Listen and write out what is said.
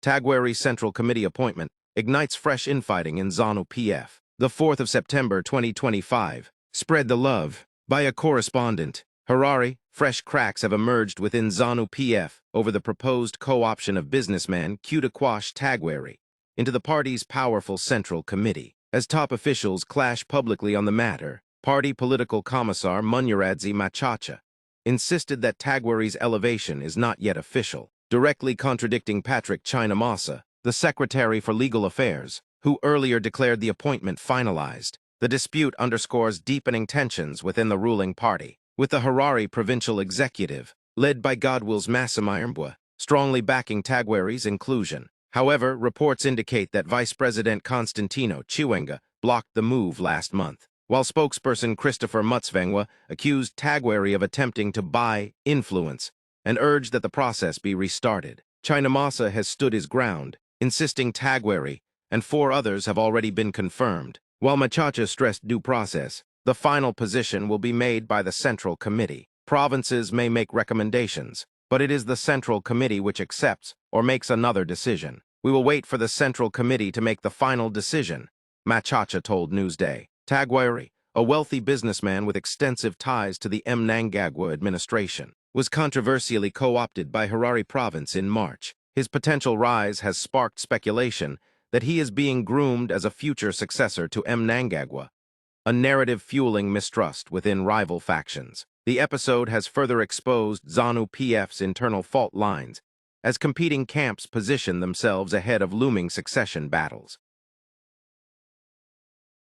Tagwirei Central Committee appointment ignites fresh infighting in ZANU-PF. The 4th of September 2025. Spread the love. By a correspondent. Harare, fresh cracks have emerged within ZANU-PF over the proposed co-option of businessman KUTYA Tagwirei into the party's powerful Central Committee. As top officials clash publicly on the matter, party political commissar mnangagwa insisted that Tagwirei's elevation is not yet official, directly contradicting Patrick CHAMISA, the Secretary for Legal Affairs, who earlier declared the appointment finalized. The dispute underscores deepening tensions within the ruling party, with the Harare Provincial Executive, led by Godwill's Massimirebwa, strongly backing Tagwirei's inclusion. However, reports indicate that Vice President Constantino Chiwenga blocked the move last month, while spokesperson Christopher Mutsvangwa accused Tagwirei of attempting to buy influence and urged that the process be restarted. CHAMISA has stood his ground, insisting Tagwirei and 4 others have already been confirmed. While Machacha stressed due process, the final position will be made by the Central Committee. Provinces may make recommendations, but it is the Central Committee which accepts or makes another decision. We will wait for the Central Committee to make the final decision, Machacha told Newsday. Tagwirei, a wealthy businessman with extensive ties to the mnangagwa administration, was controversially co-opted by Harare Province in March. His potential rise has sparked speculation that he is being groomed as a future successor to mnangagwa, a narrative fueling mistrust within rival factions. The episode has further exposed ZANU-PF's internal fault lines as competing camps position themselves ahead of looming succession battles.